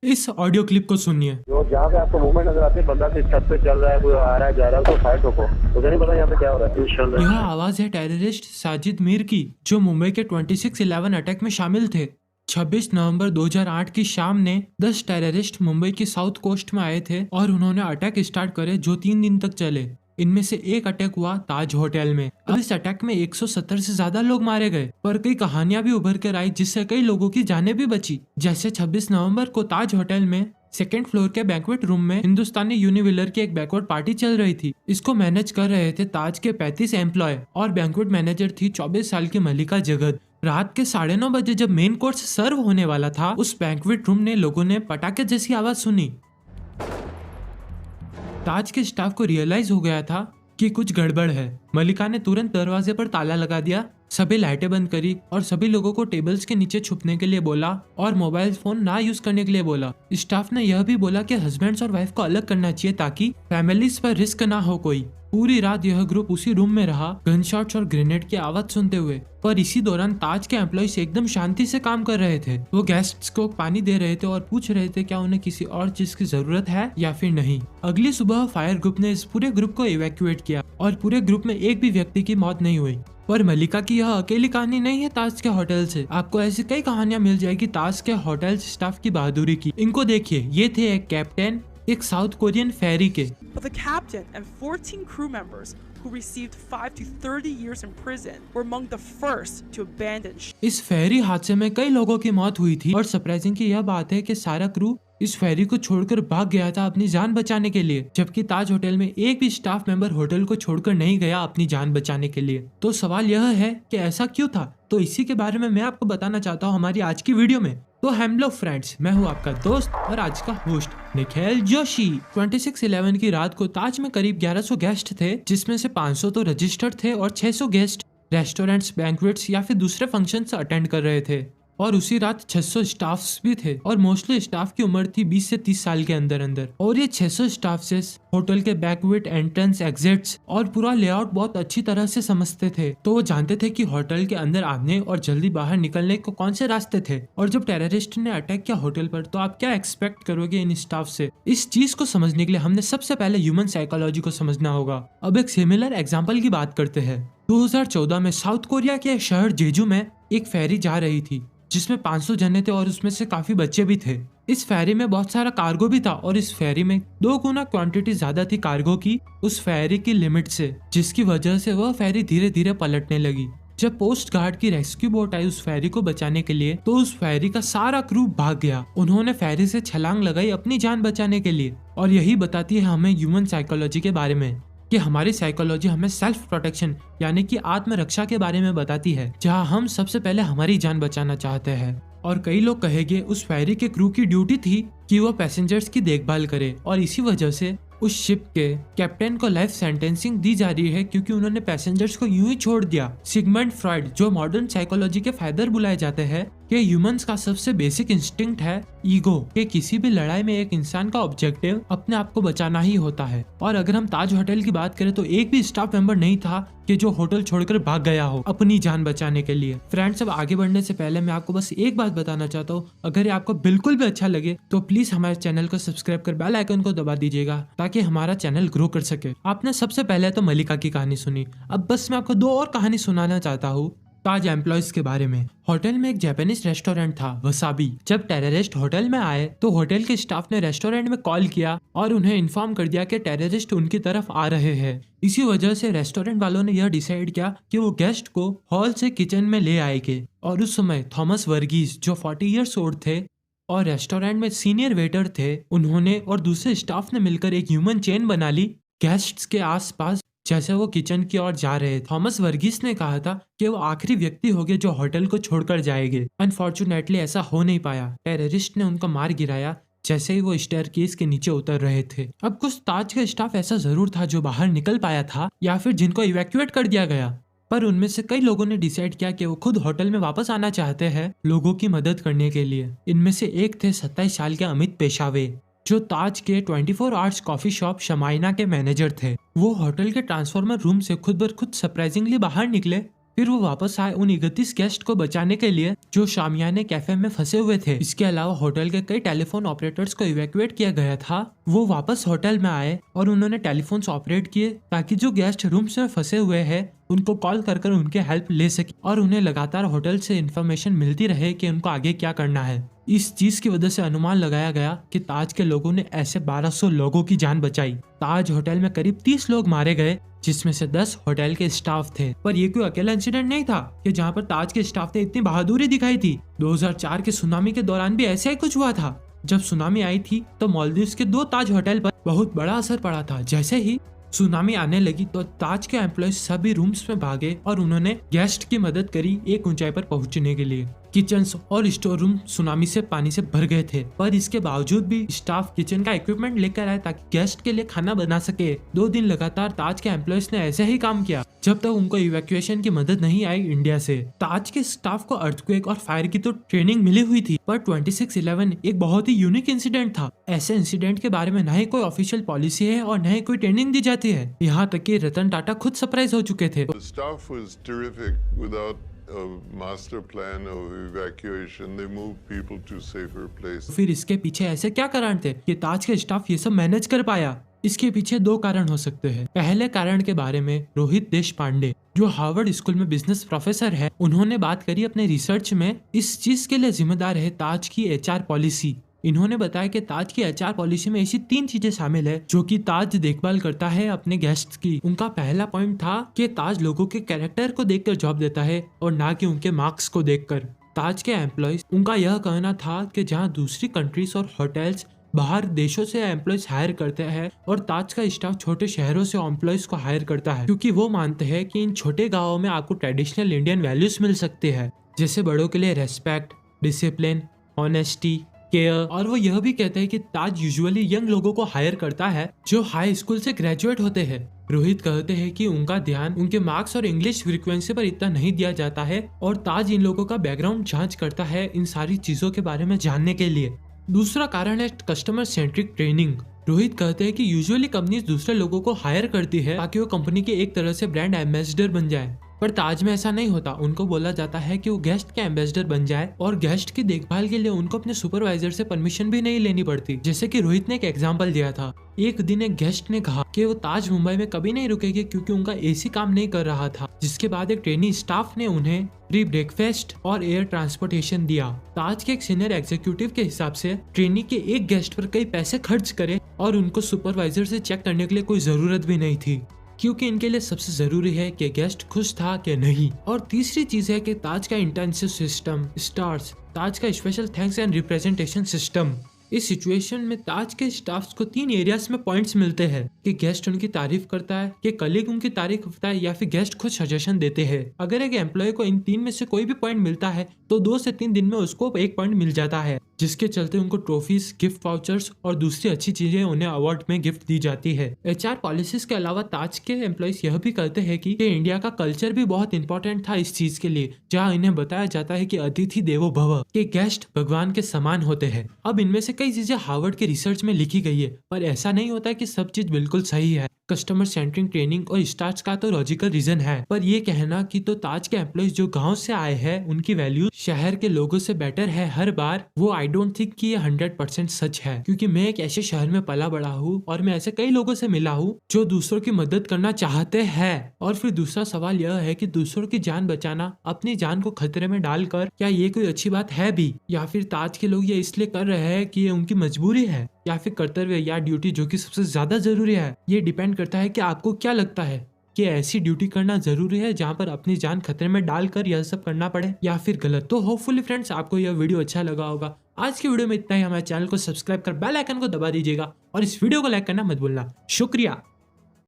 इस audio clip को सुनिए। जो जहाँ पे आपको मूवमेंट नजर आती है, बंदा किस छत पे चल रहा है, कोई आ रहा है जा रहा है, तो फायर ठोको। मुझे नहीं पता यहाँ पे क्या हो रहा है इंशाल्लाह। यह आवाज है टेररिस्ट साजिद मीर की, जो मुंबई के 26/11 अटैक में शामिल थे। 26 नवंबर 2008 की शाम ने 10 टेररिस्ट मुंबई की साउथ कोस्ट में आए थे और उन्होंने अटैक स्टार्ट करे जो 3 दिन तक चले। इनमें से एक अटैक हुआ ताज होटल में। अब इस अटैक में 170 से ज्यादा लोग मारे गए, पर कई कहानियां भी उभर कर आई जिससे कई लोगों की जानें भी बची। जैसे 26 नवंबर को ताज होटल में सेकेंड फ्लोर के बैंक्वेट रूम में हिंदुस्तानी यूनिविलर की एक बैकवर्ड पार्टी चल रही थी। इसको मैनेज कर रहे थे ताज के 35 एम्प्लॉय और बैंक्वेट मैनेजर थी 24 साल की मलिका जगत। रात के 9:30 बजे जब मेन कोर्स सर्व होने वाला था, उस बैंक्वेट रूम ने लोगों ने पटाखे जैसी आवाज सुनी। ताज के स्टाफ को रियलाइज हो गया था कि कुछ गड़बड़ है। मलिका ने तुरंत दरवाजे पर ताला लगा दिया, सभी लाइटें बंद करी और सभी लोगों को टेबल्स के नीचे छुपने के लिए बोला और मोबाइल फोन ना यूज करने के लिए बोला। स्टाफ ने यह भी बोला कि हस्बैंड्स और वाइफ को अलग करना चाहिए ताकि फैमिलीज पर रिस्क ना हो कोई। पूरी रात यह ग्रुप उसी रूम में रहा, गनशॉट्स और ग्रेनेड की आवाज सुनते हुए। पर इसी दौरान ताज के एम्प्लॉइज एकदम शांति से काम कर रहे थे। वो गेस्ट्स को पानी दे रहे थे और पूछ रहे थे क्या उन्हें किसी और चीज की जरूरत है या फिर नहीं। अगली सुबह फायर ग्रुप ने इस पूरे ग्रुप को इवैक्यूएट किया और पूरे ग्रुप में एक भी व्यक्ति की मौत नहीं हुई। पर मलिका की यह अकेली कहानी नहीं है ताज के होटल से। आपको ऐसी कई कहानियां मिल जाएगी ताज के होटल स्टाफ की बहादुरी की। इनको देखिए, ये थे एक कैप्टन एक साउथ कोरियन फेरी के। But the captain and 14 crew members who received 5 to 30 years in prison were among the first to abandon ship. इस फेरी हादसे में कई लोगों की मौत हुई थी और सरप्राइजिंग की यह बात है कि सारा क्रू इस फेरी को छोड़कर भाग गया था अपनी जान बचाने के लिए, जबकि ताज होटल में एक भी स्टाफ मेंबर होटल को छोड़कर नहीं गया अपनी जान बचाने के लिए। तो सवाल यह है कि ऐसा क्यों था? तो इसी के बारे में मैं आपको बताना चाहता हूँ हमारी आज की वीडियो में। तो हेलो फ्रेंड्स, मैं हूँ आपका दोस्त और आज का होस्ट निखिल जोशी। 26/11 की रात को ताज में करीब 1100 गेस्ट थे, जिसमें से 500 तो रजिस्टर्ड थे और 600 गेस्ट रेस्टोरेंट्स, बैंक्वेट्स या फिर दूसरे फंक्शंस अटेंड कर रहे थे। और उसी रात 600 स्टाफ्स भी थे और मोस्टली स्टाफ की उम्र थी 20 से 30 साल के अंदर अंदर। और ये 600 स्टाफ से होटल के बैकवेट, एंट्रेंस, एग्जिट्स और पूरा लेआउट बहुत अच्छी तरह से समझते थे। तो वो जानते थे कि होटल के अंदर आने और जल्दी बाहर निकलने को कौन से रास्ते थे। और जब टेररिस्ट ने अटैक किया होटल पर, तो आप क्या एक्सपेक्ट करोगे इन स्टाफ से? इस चीज को समझने के लिए हमने सबसे पहले ह्यूमन साइकोलॉजी को समझना होगा। अब एक सिमिलर एग्जाम्पल की बात करते हैं। 2014 में साउथ कोरिया के शहर जेजू में एक फेरी जा रही थी जिसमें 500 जने थे और उसमें से काफी बच्चे भी थे। इस फेरी में बहुत सारा कार्गो भी था और इस फेरी में 2 गुना क्वांटिटी ज्यादा थी कार्गो की उस फेरी की लिमिट से, जिसकी वजह से वह फेरी धीरे धीरे पलटने लगी। जब पोस्ट गार्ड की रेस्क्यू बोट आई उस फेरी को बचाने के लिए, तो उस फेरी का सारा क्रू भाग गया। उन्होंने फेरी से छलांग लगाई अपनी जान बचाने के लिए। और यही बताती है हमें ह्यूमन साइकोलॉजी के बारे में कि हमारी साइकोलॉजी हमें सेल्फ प्रोटेक्शन यानी कि आत्मरक्षा के बारे में बताती है, जहां हम सबसे पहले हमारी जान बचाना चाहते हैं। और कई लोग कहेंगे उस फेरी के क्रू की ड्यूटी थी कि वो पैसेंजर्स की देखभाल करे, और इसी वजह से उस शिप के कैप्टन को लाइफ सेंटेंसिंग दी जा रही है क्योंकि उन्होंने पैसेंजर्स को यूं ही छोड़ दिया। सिगमंड फ्रॉइड, जो मॉडर्न साइकोलॉजी के फादर बुलाए जाते हैं, कि ह्यूमंस का सबसे बेसिक इंस्टिंक्ट है ईगो, कि किसी भी लड़ाई में एक इंसान का ऑब्जेक्टिव अपने आप को बचाना ही होता है। और अगर हम ताज होटल की बात करें तो एक भी स्टाफ मेंबर नहीं था कि जो होटल छोड़कर भाग गया हो अपनी जान बचाने के लिए। फ्रेंड्स, अब आगे बढ़ने से पहले मैं आपको बस एक बात बताना चाहता हूँ, अगर ये आपको बिल्कुल भी अच्छा लगे तो प्लीज हमारे चैनल को सब्सक्राइब कर बेल आइकन को दबा दीजिएगा ताकि हमारा चैनल ग्रो कर सके। आपने सबसे पहले तो मलिका की कहानी सुनी, अब बस मैं आपको 2 और कहानी सुनाना चाहता हूँ ताज एम्प्लॉयज के बारे में। होटल में एक जापानीज रेस्टोरेंट था, वसाबी। जब टेररिस्ट होटल में आए तो होटल के स्टाफ ने रेस्टोरेंट में कॉल किया और उन्हें इन्फॉर्म कर दिया कि टेररिस्ट उनकी तरफ आ रहे हैं। इसी वजह से रेस्टोरेंट वालों ने यह डिसाइड किया कि वो गेस्ट को हॉल से किचन में ले आएंगे। और उस समय थॉमस वर्गीस, जो 40 ईयर्स ओल्ड थे और रेस्टोरेंट में सीनियर वेटर थे, उन्होंने और दूसरे स्टाफ ने मिलकर एक ह्यूमन चेन बना ली गेस्ट्स के आसपास जैसे वो किचन की ओर जा रहे थे। थॉमस वर्गीस ने कहा था कि वो आखिरी व्यक्ति होंगे जो होटल को छोड़कर जाएंगे। अनफॉर्चुनेटली ऐसा हो नहीं पाया। टेररिस्ट ने उनका मार गिराया जैसे ही वो स्टेयरकेस के नीचे उतर रहे थे। अब कुछ ताज का स्टाफ ऐसा जरूर था जो बाहर निकल पाया था या फिर जिनको इवैक्यूएट कर दिया गया, पर उनमें से कई लोगों ने डिसाइड किया कि वो खुद होटल में वापस आना चाहते हैं लोगों की मदद करने के लिए। इनमें से एक थे 27 साल के अमित पेशावे, जो ताज के 24 आवर्स कॉफी शॉप शमाइना के मैनेजर थे। वो होटल के ट्रांसफॉर्मर रूम से खुद ब खुद सरप्राइजिंगली बाहर निकले फिर वो वापस आए उन 31 गेस्ट को बचाने के लिए जो शामियाने कैफे में फंसे हुए थे। इसके अलावा होटल के कई टेलीफोन ऑपरेटर्स को इवैक्यूएट किया गया था। वो वापस होटल में आए और उन्होंने टेलीफोन ऑपरेट किए ताकि जो गेस्ट रूम्स में फंसे हुए हैं उनको कॉल कर उनके हेल्प ले सके और उन्हें लगातार होटल से इन्फॉर्मेशन मिलती रहे कि उनको आगे क्या करना है। इस चीज की वजह से अनुमान लगाया गया कि ताज के लोगों ने ऐसे 1200 लोगों की जान बचाई। ताज होटल में करीब 30 लोग मारे गए, जिसमें से 10 होटल के स्टाफ थे। पर ये कोई अकेला इंसिडेंट नहीं था कि जहाँ पर ताज के स्टाफ ने इतनी बहादुरी दिखाई थी। 2004 के सुनामी के दौरान भी ऐसा ही कुछ हुआ था। जब सुनामी आई थी तो मालदीव्स के 2 ताज होटल पर बहुत बड़ा असर पड़ा था। जैसे ही सुनामी आने लगी तो ताज के एम्प्लॉय सभी रूम्स में भागे और उन्होंने गेस्ट की मदद करी एक ऊंचाई पर पहुंचने के लिए। किचन्स और स्टोर रूम सुनामी से पानी से भर गए थे, पर इसके बावजूद भी स्टाफ किचन का इक्विपमेंट लेकर आए ताकि गेस्ट के लिए खाना बना सके। 2 दिन लगातार ताज के एम्प्लॉयज ने ऐसे ही काम किया जब तक उनको इवैक्यूएशन की मदद नहीं आई इंडिया से। ताज के स्टाफ को अर्थक्वेक और फायर की तो ट्रेनिंग मिली हुई थी, पर 26/11 एक बहुत ही यूनिक इंसिडेंट था। ऐसे इंसिडेंट के बारे में न ही कोई ऑफिशियल पॉलिसी है और न ही कोई ट्रेनिंग दी जाती है। यहाँ तक कि रतन टाटा खुद सरप्राइज हो चुके थे। The staff was terrific. Without a master plan of evacuation, they moved people to safer places. फिर इसके पीछे ऐसे क्या कारण थे कि ताज के स्टाफ ये सब मैनेज कर पाया? इसके पीछे 2 कारण हो सकते हैं। पहले कारण के बारे में रोहित देशपांडे, जो हार्वर्ड स्कूल में बिजनेस प्रोफेसर है, उन्होंने बात करी अपने रिसर्च में। इस चीज के लिए जिम्मेदार है ताज की HR पॉलिसी। इन्होंने बताया कि ताज की HR पॉलिसी में ऐसी 3 चीजें शामिल है जो कि ताज देखभाल करता है अपने गेस्ट की। उनका पहला पॉइंट था कि ताज लोगों के कैरेक्टर को देखकर जॉब देता है और ना कि उनके मार्क्स को देखकर। ताज के एम्प्लॉयज, उनका यह कहना था कि जहां दूसरी कंट्रीज और होटल्स बाहर देशों से एम्प्लॉयज हायर करते हैं और ताज का स्टाफ छोटे शहरों से एम्प्लॉयज को हायर करता है, क्योंकि वो मानते हैं कि इन छोटे गाँवों में आपको ट्रेडिशनल इंडियन वैल्यूज मिल सकते हैं, जैसे बड़ों के लिए रेस्पेक्ट, डिसिप्लिन, ऑनेस्टी, केयर। और वो यह भी कहते हैं कि ताज यूजुअली यंग लोगों को हायर करता है जो हाई स्कूल से ग्रेजुएट होते हैं। रोहित कहते हैं कि उनका ध्यान उनके मार्क्स और इंग्लिश फ्रीक्वेंसी पर इतना नहीं दिया जाता है और ताज इन लोगों का बैकग्राउंड जांच करता है इन सारी चीजों के बारे में जानने के लिए। दूसरा कारण है कस्टमर सेंट्रिक ट्रेनिंग। रोहित कहते हैं कि यूजुअली कंपनीज दूसरे लोगों को हायर करती है ताकि वो कंपनी के एक तरह से ब्रांड एम्बेसडर बन जाए, पर ताज में ऐसा नहीं होता। उनको बोला जाता है कि वो गेस्ट के एम्बेसडर बन जाए और गेस्ट की देखभाल के लिए उनको अपने सुपरवाइजर से परमिशन भी नहीं लेनी पड़ती। जैसे कि रोहित ने एक एग्जांपल दिया था। एक दिन एक गेस्ट ने कहा कि वो ताज मुंबई में कभी नहीं रुकेगी क्योंकि उनका AC काम नहीं कर रहा था, जिसके बाद एक ट्रेनी स्टाफ ने उन्हें फ्री ब्रेकफास्ट और एयर ट्रांसपोर्टेशन दिया। ताज के एक सीनियर एग्जीक्यूटिव के हिसाब से ट्रेनी के एक गेस्ट पर कई पैसे खर्च करे और उनको सुपरवाइजर से चेक करने के लिए कोई जरूरत भी नहीं थी, क्योंकि इनके लिए सबसे जरूरी है कि गेस्ट खुश था कि नहीं। और तीसरी चीज है कि ताज का इंटेंसिव सिस्टम, स्टार्स, ताज का special thanks and representation system. इस सिचुएशन में ताज के स्टाफ्स को 3 एरियाज में पॉइंट्स मिलते हैं कि गेस्ट उनकी तारीफ करता है, कि कलीग उनकी तारीफ करता है या फिर गेस्ट खुद सजेशन देते हैं। अगर एक एम्प्लॉय को इन 3 में से कोई भी पॉइंट मिलता है तो 2 से 3 दिन में उसको 1 पॉइंट मिल जाता है, जिसके चलते उनको ट्रॉफीज, गिफ्ट वाउचर्स और दूसरी अच्छी चीजें उन्हें अवार्ड में गिफ्ट दी जाती है। HR पॉलिसीज के अलावा ताज के एम्प्लॉयज यह भी कहते हैं कि इंडिया का कल्चर भी बहुत इंपॉर्टेंट था इस चीज के लिए, जहाँ इन्हें बताया जाता है कि अतिथि देवो भव, के गेस्ट भगवान के समान होते हैं। अब इनमें से कई चीजें हार्वर्ड के रिसर्च में लिखी गई है, पर ऐसा नहीं होता कि सब चीज बिल्कुल सही है। कस्टमर सेंट्रिक ट्रेनिंग और स्टार्स का तो लॉजिकल रीजन है, पर ये कहना कि तो ताज के एम्प्लॉयज जो गांव से आए हैं उनकी वैल्यू शहर के लोगों से बेटर है हर बार, वो आई डोंट थिंक कि ये 100% सच है। क्योंकि मैं एक ऐसे शहर में पला बड़ा हूँ और मैं ऐसे कई लोगों से मिला हूँ जो दूसरों की मदद करना चाहते हैं। और फिर दूसरा सवाल यह है कि दूसरों की जान बचाना अपनी जान को खतरे में डालकर, क्या ये कोई अच्छी बात है भी, या फिर ताज के लोग ये इसलिए कर रहे हैं कि ये उनकी मजबूरी है, या फिर कर्तव्य या ड्यूटी जो कि सबसे ज्यादा जरूरी है। ये डिपेंड करता है कि आपको क्या लगता है कि ऐसी ड्यूटी करना जरूरी है जहां पर अपनी जान खतरे में डालकर यह सब करना पड़े, या फिर गलत। तो होपफुली फ्रेंड्स आपको यह वीडियो अच्छा लगा होगा। आज की वीडियो में इतना ही। हमारे चैनल को सब्सक्राइब कर बेल आइकन को दबा दीजिएगा और इस वीडियो को लाइक करना मत भूलना। शुक्रिया।